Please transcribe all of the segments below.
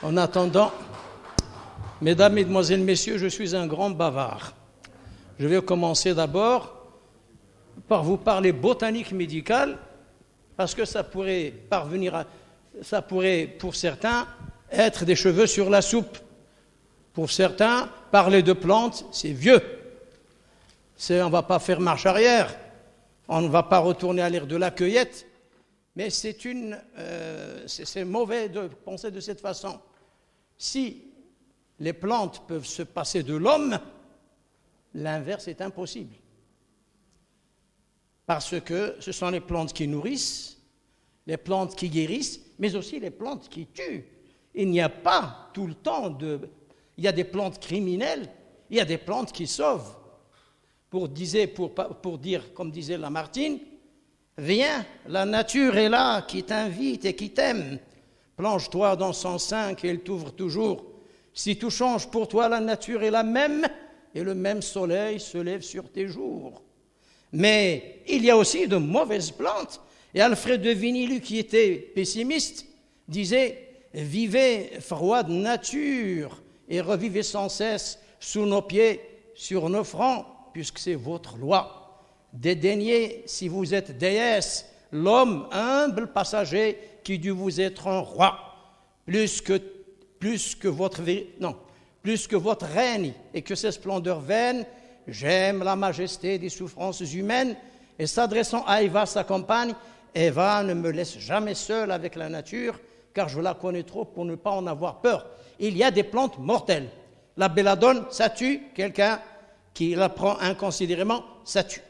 En attendant, mesdames, mesdemoiselles, messieurs, je suis un grand bavard. Je vais commencer d'abord par vous parler botanique médicale, parce que ça pourrait pour certains, être des cheveux sur la soupe. Pour certains, parler de plantes, c'est vieux. On ne va pas faire marche arrière, on ne va pas retourner à l'ère de la cueillette, mais c'est mauvais de penser de cette façon. Si les plantes peuvent se passer de l'homme, l'inverse est impossible. Parce que ce sont les plantes qui nourrissent, les plantes qui guérissent, mais aussi les plantes qui tuent. Il n'y a pas tout le temps Il y a des plantes criminelles, il y a des plantes qui sauvent. Pour dire, comme disait Lamartine, viens, la nature est là, qui t'invite et qui t'aime. Plonge-toi dans son sein qu'elle t'ouvre toujours. Si tout change pour toi, la nature est la même, et le même soleil se lève sur tes jours. Mais il y a aussi de mauvaises plantes. Et Alfred de Vigny, qui était pessimiste, disait « Vivez froide nature et revivez sans cesse sous nos pieds, sur nos fronts, puisque c'est votre loi. Dédaignez, si vous êtes déesse, l'homme humble passager qui dut vous être un roi, plus que votre règne et que ses splendeurs vaines. J'aime la majesté des souffrances humaines. » Et s'adressant à Eva, sa compagne, « Eva, ne me laisse jamais seule avec la nature, car je la connais trop pour ne pas en avoir peur. Il y a des plantes mortelles. La belladone, ça tue. Quelqu'un qui la prend inconsidérément, ça tue.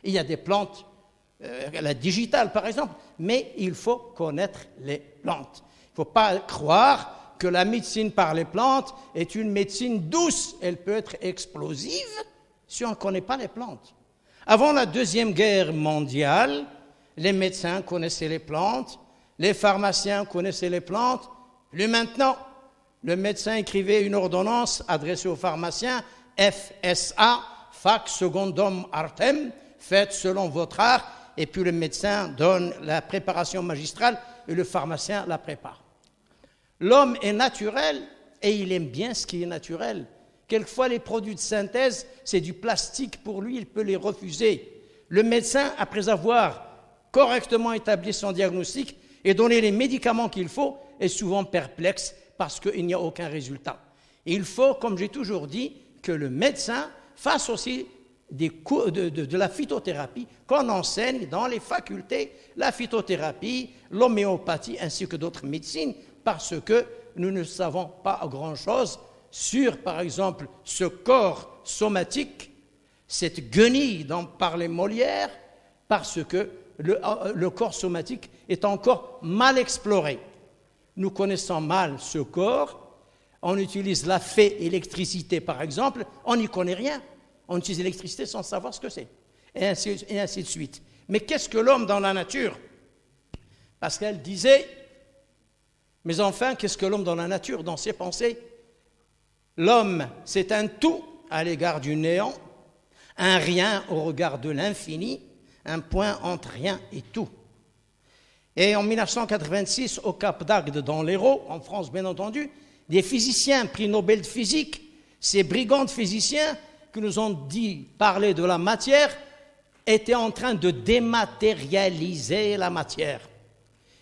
Il y a des plantes, la digitale par exemple, mais il faut connaître les plantes. Il ne faut pas croire que la médecine par les plantes est une médecine douce. Elle peut être explosive si on ne connaît pas les plantes. Avant la Deuxième Guerre mondiale, les médecins connaissaient les plantes, les pharmaciens connaissaient les plantes. Plus maintenant, le médecin écrivait une ordonnance adressée aux pharmaciens, FSA, fac secondum artem, faites selon votre art, et puis le médecin donne la préparation magistrale et le pharmacien la prépare. L'homme est naturel et il aime bien ce qui est naturel. Quelquefois, les produits de synthèse, c'est du plastique pour lui, il peut les refuser. Le médecin, après avoir correctement établi son diagnostic et donné les médicaments qu'il faut, est souvent perplexe parce qu'il n'y a aucun résultat. Et il faut, comme j'ai toujours dit, que le médecin fasse aussi des cours de la phytothérapie, qu'on enseigne dans les facultés la phytothérapie, l'homéopathie ainsi que d'autres médecines, parce que nous ne savons pas grand-chose sur, par exemple, ce corps somatique, cette guenille dont parlait Molière, parce que le corps somatique est encore mal exploré. Nous connaissons mal ce corps, on utilise la fée électricité par exemple, on n'y connaît rien, on utilise l'électricité sans savoir ce que c'est, et ainsi de suite. Mais qu'est-ce que l'homme dans la nature? Parce qu'elle disait, mais enfin, qu'est-ce que l'homme dans la nature, dans ses pensées? L'homme, c'est un tout à l'égard du néant, un rien au regard de l'infini, un point entre rien et tout. Et en 1986, au Cap d'Agde, dans l'Hérault, en France bien entendu, des physiciens, prix Nobel de physique, ces brigands de physiciens qui nous ont dit parler de la matière, étaient en train de dématérialiser la matière.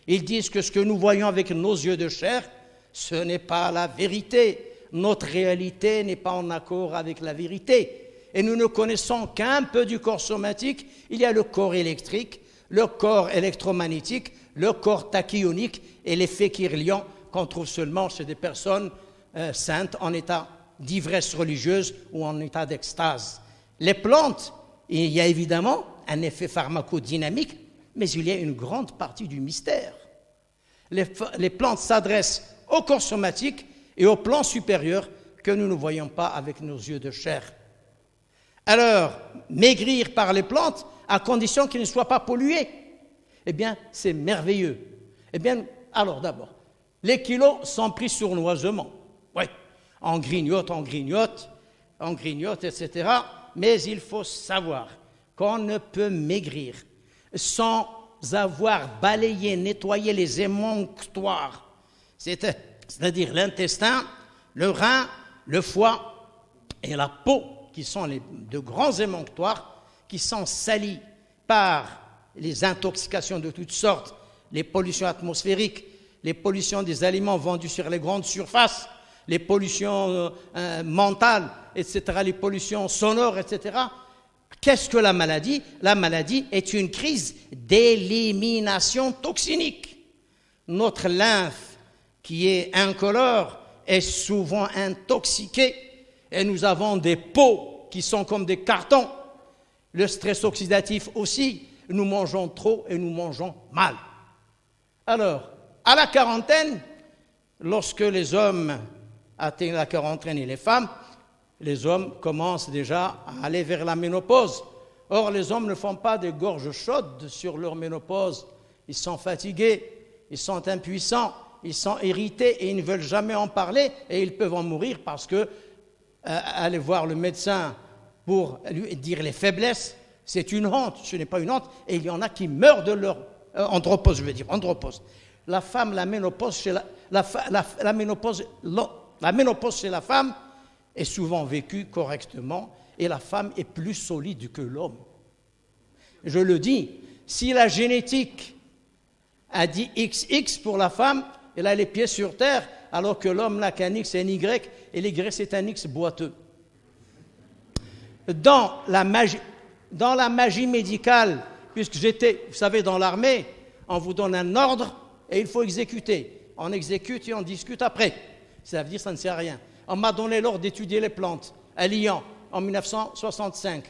Ils disent que ce que nous voyons avec nos yeux de chair, ce n'est pas la vérité. Notre réalité n'est pas en accord avec la vérité. Et nous ne connaissons qu'un peu du corps somatique. Il y a le corps électrique, le corps électromagnétique, le corps tachyonique et l'effet Kirlian qu'on trouve seulement chez des personnes saintes en état d'ivresse religieuse ou en état d'extase. Les plantes, il y a évidemment un effet pharmacodynamique, mais il y a une grande partie du mystère. Les plantes s'adressent au corps somatique et au plan supérieur que nous ne voyons pas avec nos yeux de chair. Alors, maigrir par les plantes, à condition qu'ils ne soient pas pollués, eh bien, c'est merveilleux. Eh bien, alors d'abord, les kilos sont pris sournoisement. Oui, on grignote, etc. Mais il faut savoir qu'on ne peut maigrir sans avoir balayé, nettoyé les émonctoires, c'est-à-dire l'intestin, le rein, le foie et la peau, qui sont de grands émonctoires, qui sont salis par les intoxications de toutes sortes, les pollutions atmosphériques, les pollutions des aliments vendus sur les grandes surfaces, les pollutions mentales, etc., les pollutions sonores, etc. Qu'est-ce que la maladie? La maladie est une crise d'élimination toxinique. Notre lymphe, qui est incolore, est souvent intoxiquée et nous avons des peaux qui sont comme des cartons. Le stress oxydatif aussi, nous mangeons trop et nous mangeons mal. Alors, à la quarantaine, lorsque les hommes atteignent la quarantaine et les femmes, les hommes commencent déjà à aller vers la ménopause. Or, les hommes ne font pas des gorges chaudes sur leur ménopause. Ils sont fatigués, ils sont impuissants, ils sont irrités et ils ne veulent jamais en parler et ils peuvent en mourir parce que aller voir le médecin pour lui dire les faiblesses, c'est une honte, ce n'est pas une honte. Et il y en a qui meurent de leur andropause, andropause. La femme, la ménopause chez la ménopause chez la femme est souvent vécue correctement et la femme est plus solide que l'homme. Je le dis, si la génétique a dit XX pour la femme, elle a les pieds sur terre, alors que l'homme n'a qu'un X et un Y, et l'Y c'est un X boiteux. Dans la magie médicale, puisque j'étais, vous savez, dans l'armée, on vous donne un ordre et il faut exécuter. On exécute et on discute après. Ça veut dire que ça ne sert à rien. On m'a donné l'ordre d'étudier les plantes à Lyon en 1965.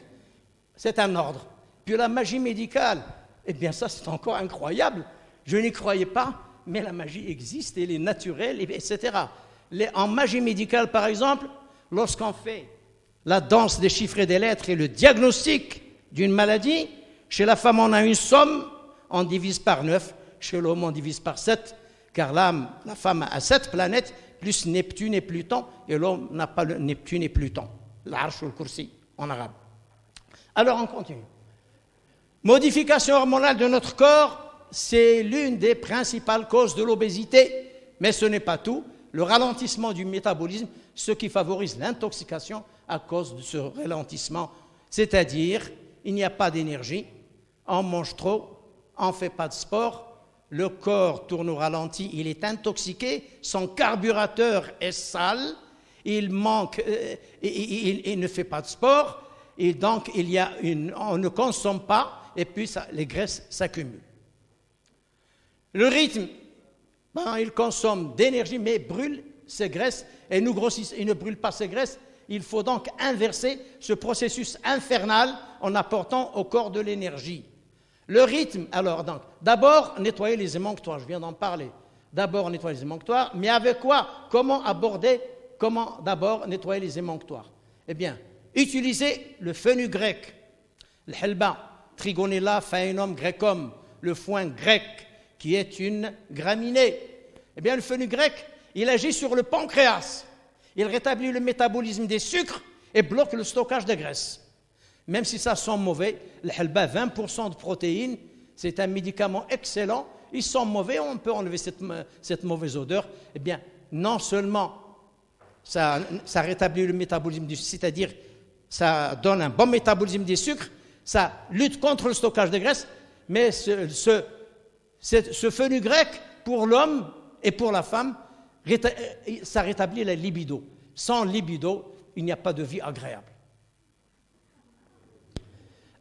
C'est un ordre. Puis la magie médicale, eh bien ça c'est encore incroyable. Je n'y croyais pas, mais la magie existe, elle est naturelle, etc. En magie médicale, par exemple, lorsqu'on fait la danse des chiffres et des lettres et le diagnostic d'une maladie, chez la femme on a une somme, on divise par 9, chez l'homme on divise par 7, car la femme a 7 planètes, plus Neptune et Pluton, et l'homme n'a pas le Neptune et Pluton. L'arsh ou le kursi, en arabe. Alors on continue. Modification hormonale de notre corps, c'est l'une des principales causes de l'obésité, mais ce n'est pas tout. Le ralentissement du métabolisme, ce qui favorise l'intoxication à cause de ce ralentissement, c'est-à-dire il n'y a pas d'énergie, on mange trop, on ne fait pas de sport, le corps tourne au ralenti, il est intoxiqué, son carburateur est sale, il manque, il ne fait pas de sport, et donc on ne consomme pas, et puis les graisses s'accumulent. Le rythme, il consomme d'énergie, mais brûle ses graisses, et nous grossissons, il ne brûle pas ses graisses. Il faut donc inverser ce processus infernal en apportant au corps de l'énergie. Le rythme, alors, donc, d'abord, nettoyer les émonctoires, je viens d'en parler. D'abord, nettoyer les émonctoires, mais avec quoi? Comment d'abord nettoyer les émonctoires? Eh bien, utiliser le fenugrec, le helba, Trigonella phainum grecum, le foin grec, qui est une graminée. Eh bien, le fenugrec, il agit sur le pancréas. Il rétablit le métabolisme des sucres et bloque le stockage de graisse. Même si ça sent mauvais, le helba, 20% de protéines, c'est un médicament excellent. Ils sont mauvais, on peut enlever cette mauvaise odeur. Eh bien, non seulement ça rétablit le métabolisme du sucre, c'est-à-dire ça donne un bon métabolisme des sucres, ça lutte contre le stockage de graisse, mais ce fenugrec, pour l'homme et pour la femme, ça rétablit la libido. Sans libido, il n'y a pas de vie agréable.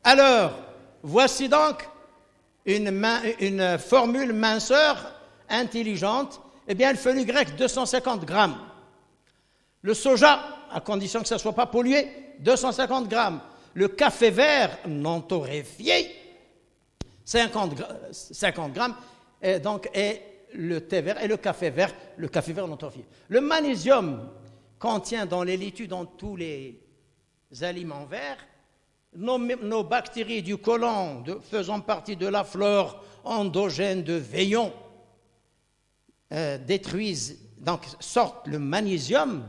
Alors, voici donc une formule minceur intelligente. Eh bien, le fenugrec, 250 grammes. Le soja, à condition que ça ne soit pas pollué, 250 grammes. Le café vert non torréfié, 50 grammes. Et donc, le thé vert et le café vert non torréfié. Le magnésium contient dans les laitues, dans tous les aliments verts, nos bactéries du côlon faisant partie de la flore endogène de Veillon détruisent, donc sortent le magnésium.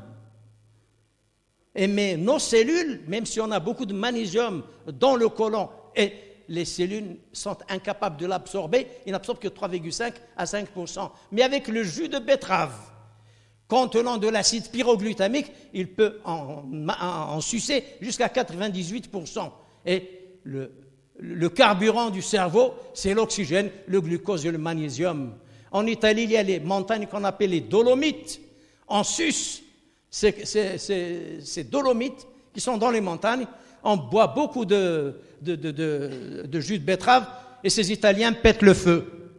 Mais nos cellules, même si on a beaucoup de magnésium dans le côlon, et les cellules sont incapables de l'absorber, ils n'absorbent que 3,5 à 5%. Mais avec le jus de betterave, contenant de l'acide pyroglutamique, il peut en sucer jusqu'à 98%. Et le carburant du cerveau, c'est l'oxygène, le glucose et le magnésium. En Italie, il y a les montagnes qu'on appelle les Dolomites. En sus, ces Dolomites qui sont dans les montagnes, on boit beaucoup de jus de betterave et ces Italiens pètent le feu.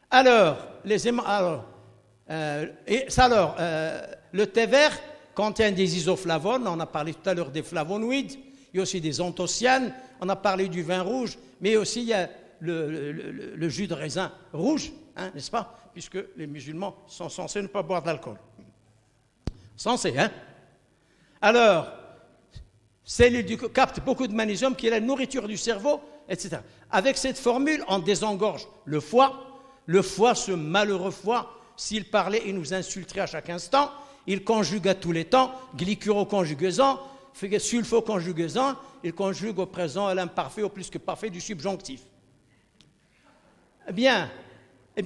Alors, le thé vert contient des isoflavones, on a parlé tout à l'heure des flavonoïdes, il y a aussi des anthocyanes, on a parlé du vin rouge, mais aussi il y a le jus de raisin rouge, hein, n'est-ce pas? Puisque les musulmans sont censés ne pas boire d'alcool. Censés, hein? Alors, cellules du corps captent beaucoup de magnésium qui est la nourriture du cerveau, etc. Avec cette formule, on désengorge le foie. Le foie, ce malheureux foie, s'il parlait, il nous insulterait à chaque instant. Il conjugue à tous les temps, glycuro-conjugaison, sulfo-conjugaison, il conjugue au présent, à l'imparfait, au plus que parfait du subjonctif. Eh bien,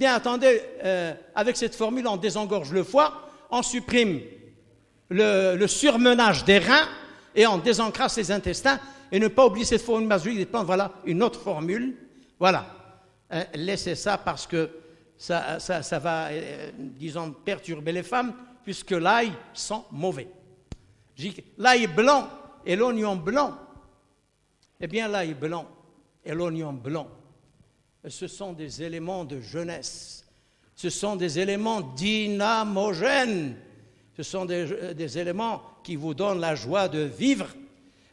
attendez, avec cette formule, on désengorge le foie, on supprime le surmenage des reins et on désencrasse les intestins. Et ne pas oublier cette formule magique, voilà une autre formule. Voilà. Laissez ça parce que ça va, disons, perturber les femmes, puisque l'ail sent mauvais. L'ail blanc et l'oignon blanc, eh bien l'ail blanc et l'oignon blanc, ce sont des éléments de jeunesse, ce sont des éléments dynamogènes, ce sont des éléments qui vous donnent la joie de vivre.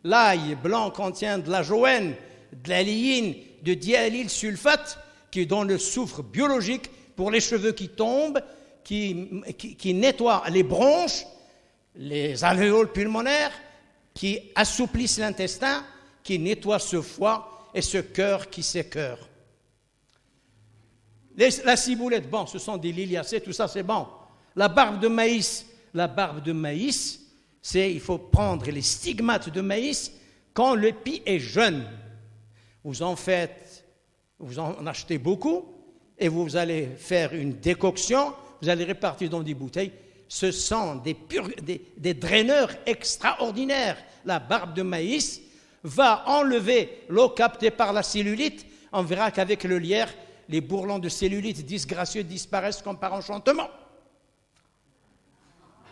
L'ail blanc contient de la joène, de la ligne, de diallyl sulfate, qui donne le soufre biologique pour les cheveux qui tombent, qui nettoie les bronches, les alvéoles pulmonaires, qui assouplissent l'intestin, qui nettoie ce foie et ce cœur qui s'écœure. La ciboulette, bon, ce sont des liliacées, tout ça c'est bon. La barbe de maïs, il faut prendre les stigmates de maïs quand le pis est jeune. Vous en achetez beaucoup et vous allez faire une décoction, vous allez répartir dans des bouteilles. Ce sont des draineurs extraordinaires. La barbe de maïs va enlever l'eau captée par la cellulite. On verra qu'avec le lierre, les bourrelets de cellulite disgracieux disparaissent comme par enchantement.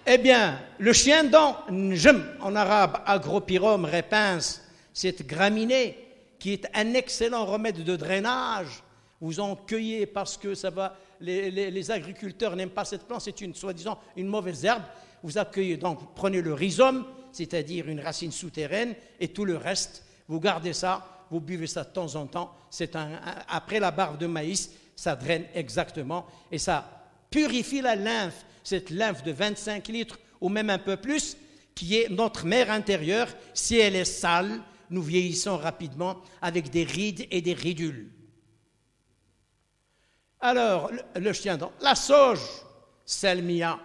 Eh bien, le chien-dent, njem, en arabe, Agropyrum repens, cette graminée qui est un excellent remède de drainage, vous en cueillez parce que ça va, les agriculteurs n'aiment pas cette plante, c'est soi-disant une mauvaise herbe, vous accueillez, donc vous prenez le rhizome, c'est-à-dire une racine souterraine, et tout le reste, vous gardez ça, vous buvez ça de temps en temps, après la barbe de maïs, ça draine exactement, et ça purifie la lymphe, cette lymphe de 25 litres, ou même un peu plus, qui est notre mère intérieure. Si elle est sale, nous vieillissons rapidement avec des rides et des ridules. Alors, le chien-dent, la sauge, Salvia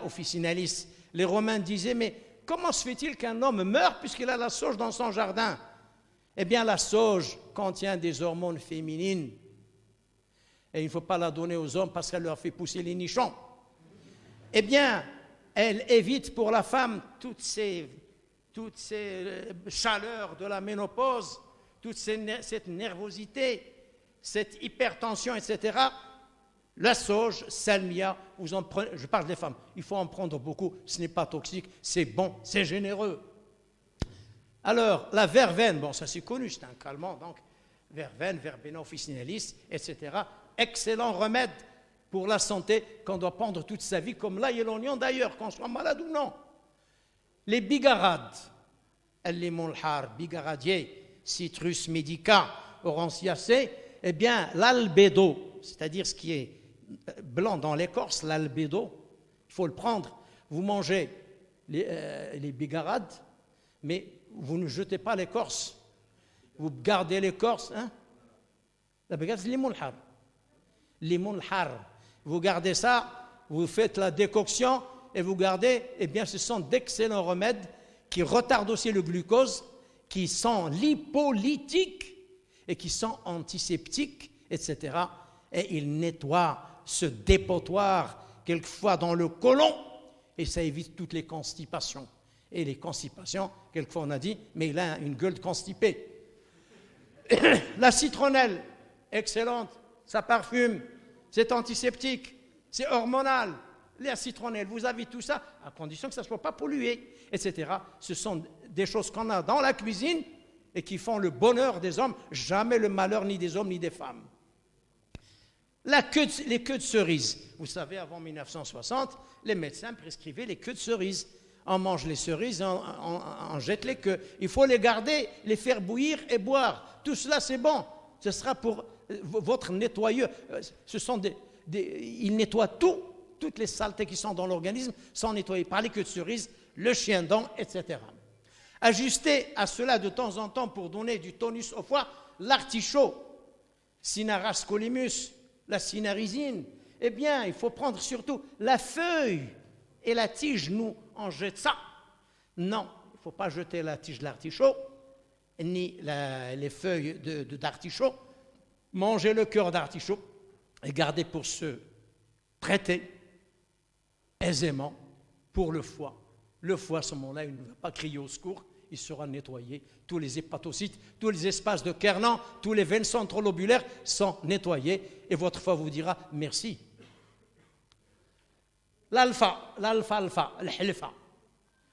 officinalis. Les Romains disaient, mais comment se fait-il qu'un homme meurt puisqu'il a la sauge dans son jardin? Eh bien, la sauge contient des hormones féminines. Et il ne faut pas la donner aux hommes parce qu'elle leur fait pousser les nichons. Eh bien, elle évite pour la femme toutes ces chaleurs de la ménopause, cette nervosité, cette hypertension, etc. La sauge, salvia, vous en prenez, je parle des femmes, il faut en prendre beaucoup, ce n'est pas toxique, c'est bon, c'est généreux. Alors, la verveine, bon, ça c'est connu, c'est un calmant, donc, verveine, verbena officinalis, etc. Excellent remède pour la santé qu'on doit prendre toute sa vie, comme l'ail et l'oignon d'ailleurs, qu'on soit malade ou non. Les bigarades, al-limon al-har, bigaradier, citrus medica, orantiacée, eh bien, l'albédo, c'est-à-dire ce qui est blanc dans l'écorce, l'albédo, il faut le prendre. Vous mangez les bigarades, mais vous ne jetez pas l'écorce. Vous gardez l'écorce. Hein? La bigarade, c'est limon al-har. Limon al-har. Vous gardez ça, vous faites la décoction et vous gardez, eh bien, ce sont d'excellents remèdes qui retardent aussi le glucose, qui sont lipolytiques et qui sont antiseptiques, etc. Et ils nettoient ce dépotoir quelquefois dans le côlon et ça évite toutes les constipations. Et les constipations, quelquefois on a dit, mais il a une gueule constipée. La citronnelle, excellente, ça parfume, c'est antiseptique, c'est hormonal. La citronnelle, vous avez tout ça, à condition que ça ne soit pas pollué, etc. Ce sont des choses qu'on a dans la cuisine et qui font le bonheur des hommes, jamais le malheur ni des hommes ni des femmes. Les queues de cerise. Vous savez, avant 1960, les médecins prescrivaient les queues de cerise. On mange les cerises, on jette les queues. Il faut les garder, les faire bouillir et boire. Tout cela, c'est bon. Ce sera pour votre nettoyeur. Il nettoie tout. Toutes les saletés qui sont dans l'organisme sont nettoyées par les queues de cerise, le chien-dent, etc. Ajustez à cela de temps en temps pour donner du tonus au foie, l'artichaut, Cinara scolymus, la cinarisine. Eh bien, il faut prendre surtout la feuille et la tige. Nous, on jette ça. Non, il ne faut pas jeter la tige de l'artichaut, ni les feuilles d'artichaut. Mangez le cœur d'artichaut et gardez pour se traiter aisément pour le foie. Le foie, à ce moment-là, il ne va pas crier au secours, il sera nettoyé. Tous les hépatocytes, tous les espaces de Kernan, tous les veines centrolobulaires sont nettoyés et votre foie vous dira merci. L'alfalfa, le hilfa.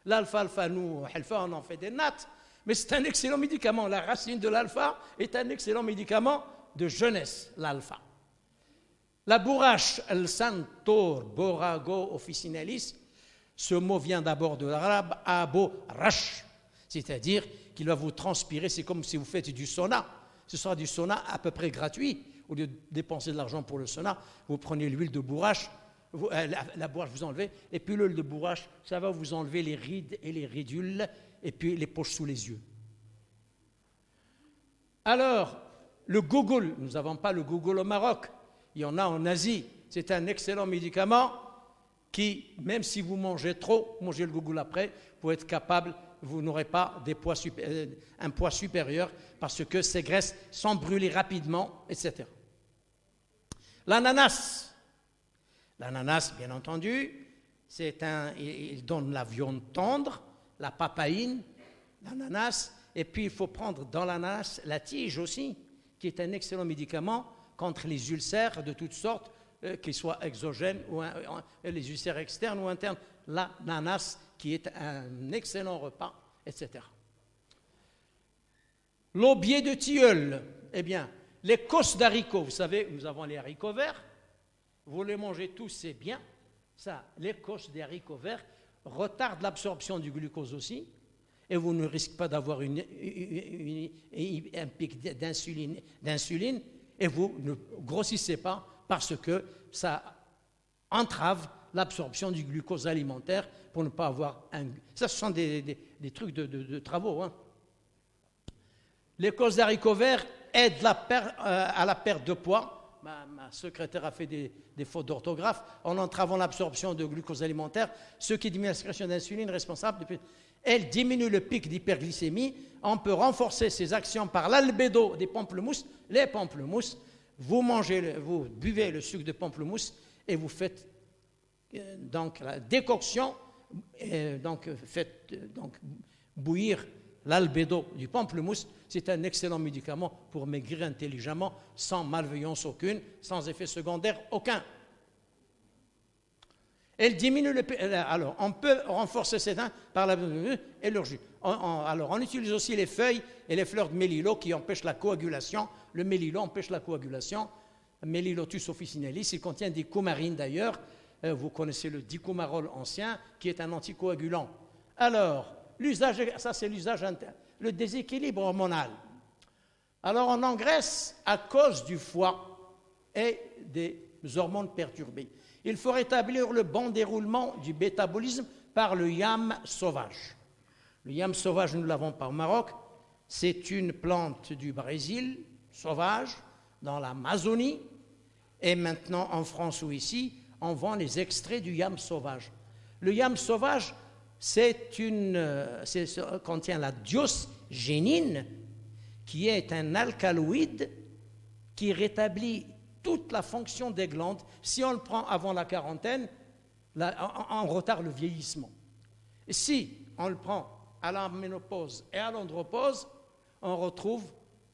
L'alfalfa, nous, hilfa, on en fait des nattes, mais c'est un excellent médicament. La racine de l'alpha est un excellent médicament de jeunesse, l'alpha. La bourrache, el santor, borago officinalis, ce mot vient d'abord de l'arabe abo rash, c'est-à-dire qu'il va vous transpirer, c'est comme si vous faites du sauna. Ce sera du sauna à peu près gratuit. Au lieu de dépenser de l'argent pour le sauna, vous prenez l'huile de bourrache, la bourrache vous enlevez, et puis l'huile de bourrache, ça va vous enlever les rides et les ridules, et puis les poches sous les yeux. Alors, le gougoul, nous n'avons pas le gougoul au Maroc, il y en a en Asie, c'est un excellent médicament qui, même si vous mangez trop, mangez le gougoul après, pour être capable, vous n'aurez pas un poids supérieur parce que ces graisses sont brûlées rapidement, etc. L'ananas, bien entendu, il donne la viande tendre, la papaïne, l'ananas, et puis il faut prendre dans l'ananas la tige aussi, qui est un excellent médicament contre les ulcères de toutes sortes, qu'ils soient exogènes ou les ulcères externes ou internes. L'ananas, qui est un excellent repas, etc. L'aubier de tilleul, eh bien, les cosses d'haricots, vous savez, nous avons les haricots verts, vous les mangez tous, c'est bien. Ça, les cosses des haricots verts retardent l'absorption du glucose aussi, et vous ne risquez pas d'avoir un pic d'insuline, et vous ne grossissez pas parce que ça entrave l'absorption du glucose alimentaire pour ne pas avoir un... Ça, ce sont des trucs de travaux. Hein. Les causes d'haricots verts aident à la perte de poids. Ma secrétaire a fait des fautes d'orthographe. En entravant l'absorption de glucose alimentaire, ce qui diminue la sécrétion d'insuline responsable. Elle diminue le pic d'hyperglycémie. On peut renforcer ses actions par l'albédo des pamplemousses. Les pamplemousses, vous buvez le sucre de pamplemousse et vous faites donc la décoction, faites bouillir l'albédo du pamplemousse. C'est un excellent médicament pour maigrir intelligemment, sans malveillance aucune, sans effet secondaire aucun. Elle diminue alors, on peut renforcer ces dents par la et leur jus. Alors, on utilise aussi les feuilles et les fleurs de mélilo qui empêchent la coagulation. Le mélilo empêche la coagulation. Mélilotus officinalis, il contient des coumarines d'ailleurs. Vous connaissez le dicumarol ancien qui est un anticoagulant. Alors, l'usage, ça c'est l'usage interne. Le déséquilibre hormonal. Alors, on engraisse à cause du foie et des hormones perturbées. Il faut rétablir le bon déroulement du métabolisme par le yam sauvage. Le yam sauvage, nous ne l'avons pas au Maroc. C'est une plante du Brésil, sauvage, dans l'Amazonie. Et maintenant, en France ou ici, on vend les extraits du yam sauvage. Le yam sauvage, contient la diosgénine, qui est un alcaloïde qui rétablit toute la fonction des glandes. Si on le prend avant la quarantaine, on retarde le vieillissement. Et si on le prend à la ménopause et à l'andropause, on retrouve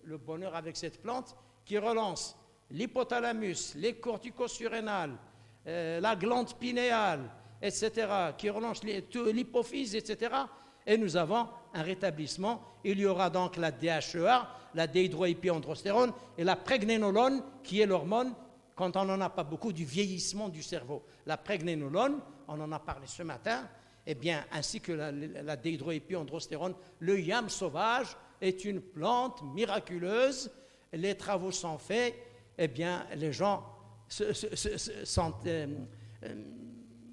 le bonheur avec cette plante qui relance l'hypothalamus, les corticosurrénales, la glande pinéale, etc., qui relance l'hypophyse, etc., et nous avons un rétablissement. Il y aura donc la DHEA, la déhydroépiandrostérone, et la prégnénolone, qui est l'hormone, quand on n'en a pas beaucoup, du vieillissement du cerveau. La prégnénolone, on en a parlé ce matin, eh bien, ainsi que la déhydroépiandrostérone, le yam sauvage est une plante miraculeuse. Les travaux sont faits, eh bien, les gens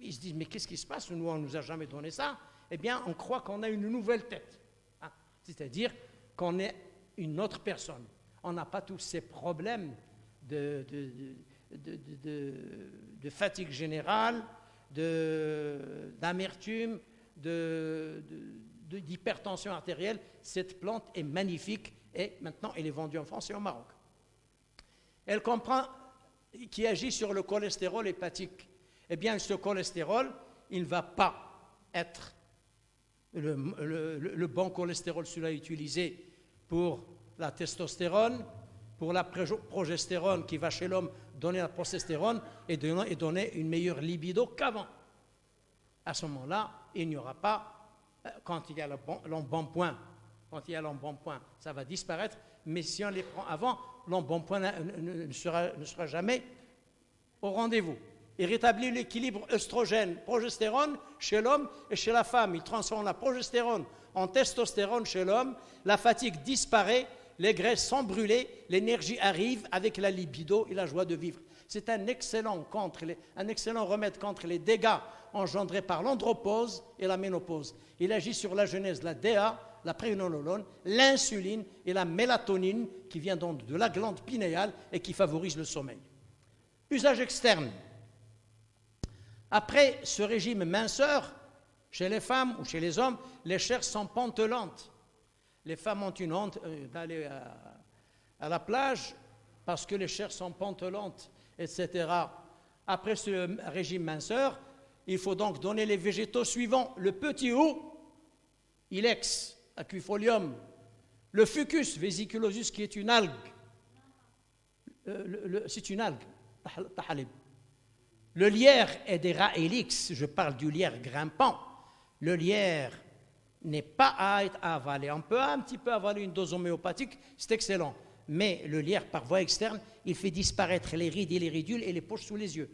ils se disent, mais qu'est-ce qui se passe? Nous, on ne nous a jamais donné ça. Eh bien, on croit qu'on a une nouvelle tête. Hein? C'est-à-dire qu'on est une autre personne. On n'a pas tous ces problèmes de fatigue générale, d'amertume, d'hypertension artérielle. Cette plante est magnifique et maintenant elle est vendue en France et au Maroc. Elle comprend, qui agit sur le cholestérol hépatique. Eh bien, ce cholestérol, il ne va pas être le bon cholestérol, celui-là utilisé pour la testostérone, pour la progestérone qui va chez l'homme donner la progestérone et donner une meilleure libido qu'avant. À ce moment-là, il n'y aura pas, quand il y a l'embonpoint, ça va disparaître, mais si on les prend avant, l'embonpoint ne sera jamais au rendez-vous. Il rétablit l'équilibre œstrogène-progestérone chez l'homme et chez la femme. Il transforme la progestérone en testostérone chez l'homme. La fatigue disparaît, les graisses sont brûlées, l'énergie arrive avec la libido et la joie de vivre. C'est un excellent remède contre les dégâts engendrés par l'andropause et la ménopause. Il agit sur la genèse, la DA, la prégnénolone, l'insuline et la mélatonine qui vient donc de la glande pinéale et qui favorise le sommeil. Usage externe. Après ce régime minceur, chez les femmes ou chez les hommes, les chairs sont pantelantes. Les femmes ont une honte d'aller à la plage parce que les chairs sont pantelantes, etc. Après ce régime minceur, il faut donc donner les végétaux suivants. Le petit hou, Ilex aquifolium. Le fucus vesiculosus, qui est une algue. C'est une algue, tahalib. Le lierre Hedera helix, je parle du lierre grimpant. Le lierre n'est pas à être avalé. On peut un petit peu avaler une dose homéopathique, c'est excellent. Mais le lierre, par voie externe, il fait disparaître les rides et les ridules et les poches sous les yeux.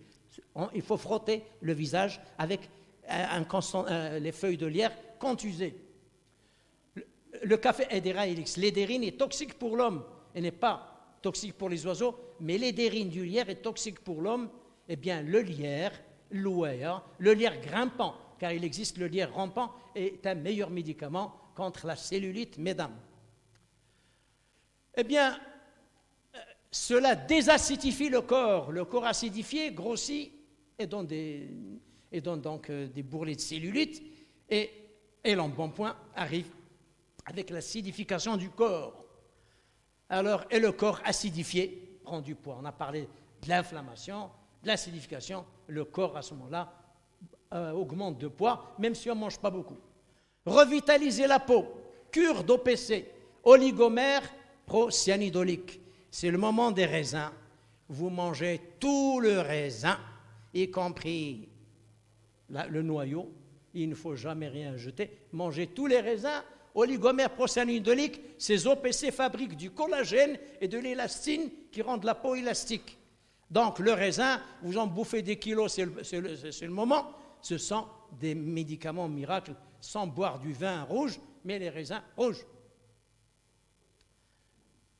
Il faut frotter le visage avec les feuilles de lierre contusées. Le café Hedera helix, l'édérine est toxique pour l'homme. Elle n'est pas toxique pour les oiseaux, mais l'édérine du lierre est toxique pour l'homme. Eh bien, le lierre, l'ouéa, le lierre grimpant, car il existe le lierre rampant, est un meilleur médicament contre la cellulite, mesdames. Eh bien, cela désacidifie le corps. Le corps acidifié grossit et donne donc des bourrelets de cellulite, et l'embonpoint arrive avec l'acidification du corps. Alors, et le corps acidifié prend du poids. On a parlé de l'inflammation, de l'acidification, le corps à ce moment-là augmente de poids, même si on ne mange pas beaucoup. Revitaliser la peau, cure d'OPC, oligomère procyanidolique. C'est le moment des raisins. Vous mangez tout le raisin, y compris le noyau. Il ne faut jamais rien jeter. Mangez tous les raisins. Oligomère procyanidolique, ces OPC fabriquent du collagène et de l'élastine qui rendent la peau élastique. Donc, le raisin, vous en bouffez des kilos, c'est le moment. Ce sont des médicaments miracles, sans boire du vin rouge, mais les raisins rouges.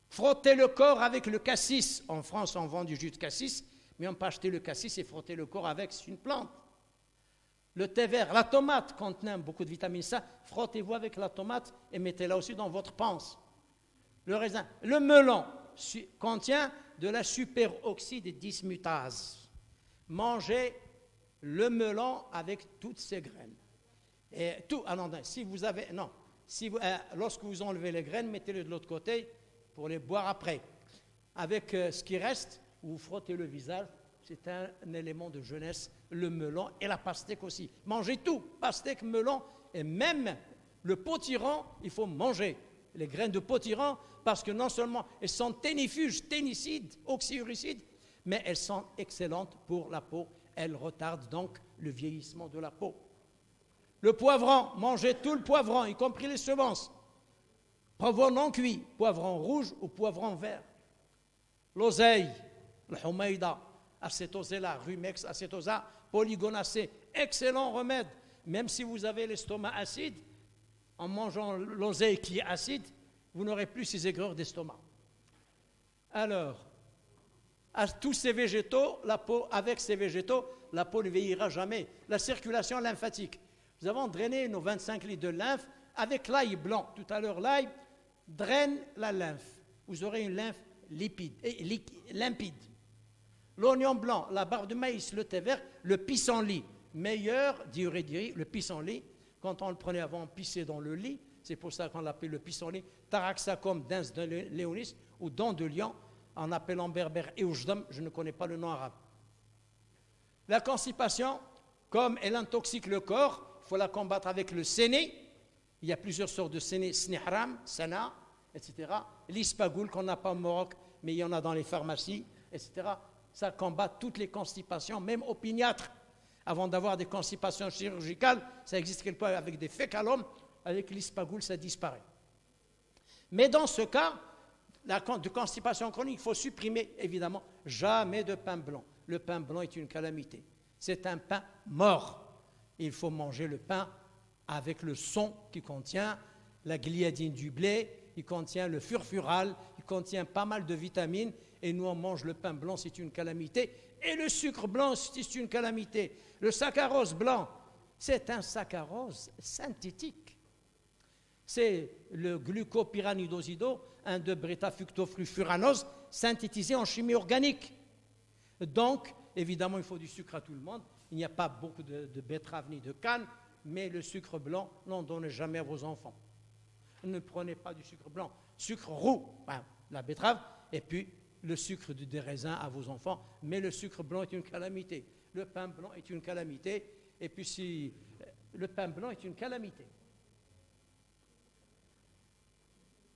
Frotter le corps avec le cassis. En France, on vend du jus de cassis, mais on peut acheter le cassis et frotter le corps avec, c'est une plante. Le thé vert, la tomate contenant beaucoup de vitamine C, frottez-vous avec la tomate et mettez-la aussi dans votre panse. Le raisin, le melon contient de la superoxyde dismutase. Mangez le melon avec toutes ses graines. Et tout, lorsque vous enlevez les graines, mettez-les de l'autre côté pour les boire après. Avec ce qui reste, vous frottez le visage, c'est un élément de jeunesse, le melon et la pastèque aussi. Mangez tout, pastèque, melon et même le potiron, il faut manger les graines de potiron parce que non seulement elles sont ténifuges, ténicides, oxyuricides, mais elles sont excellentes pour la peau. Elles retardent donc le vieillissement de la peau. Le poivron, mangez tout le poivron, y compris les semences. Poivron non cuit, poivron rouge ou poivron vert. L'oseille, le humaïda, acétosella, rumex, acétosa, polygonacée, excellent remède. Même si vous avez l'estomac acide, en mangeant l'oseille qui est acide, vous n'aurez plus ces aigreurs d'estomac. Alors, à tous ces végétaux, avec ces végétaux, la peau ne vieillira jamais. La circulation lymphatique. Nous avons drainé nos 25 litres de lymphe avec l'ail blanc. Tout à l'heure, l'ail draine la lymphe. Vous aurez une lymphe limpide. L'oignon blanc, la barbe de maïs, le thé vert, le pissenlit. Meilleur diurétique, le pissenlit. Quand on le prenait avant, on pissait dans le lit. C'est pour ça qu'on l'appelait le pissenlit. Taraxacum dens de léonis ou dent de lion, en appelant berbère et oujdam, je ne connais pas le nom arabe. La constipation, comme elle intoxique le corps, il faut la combattre avec le séné. Il y a plusieurs sortes de séné, snihram, sana, etc. L'ispagoul qu'on n'a pas au Maroc, mais il y en a dans les pharmacies, etc. Ça combat toutes les constipations, même opiniâtres. Avant d'avoir des constipations chirurgicales, ça existe quelque part avec des fécalomes, avec l'ispagoul, ça disparaît. Mais dans ce cas, de constipation chronique, il faut supprimer, évidemment, jamais de pain blanc. Le pain blanc est une calamité. C'est un pain mort. Il faut manger le pain avec le son qui contient la gliadine du blé, il contient le furfural, il contient pas mal de vitamines, et nous on mange le pain blanc, c'est une calamité, et le sucre blanc, c'est une calamité. Le saccharose blanc, c'est un saccharose synthétique. C'est le glucopyranidosido, un de bêta-fructofrufuranose, synthétisé en chimie organique. Donc, évidemment, il faut du sucre à tout le monde. Il n'y a pas beaucoup de betteraves ni de canne, mais le sucre blanc, n'en donnez jamais à vos enfants. Ne prenez pas du sucre blanc. Sucre roux, la betterave, et puis le sucre des raisins à vos enfants. Mais le sucre blanc est une calamité. Le pain blanc est une calamité. Et puis si le pain blanc est une calamité.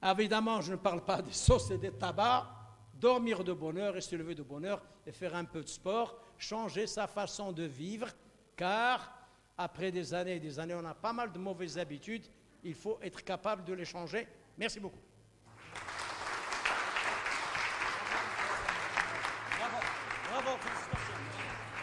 Évidemment, je ne parle pas des sauces et des tabacs. Dormir de bonne heure et se lever de bonne heure et faire un peu de sport, changer sa façon de vivre, car après des années et des années, on a pas mal de mauvaises habitudes. Il faut être capable de les changer. Merci beaucoup.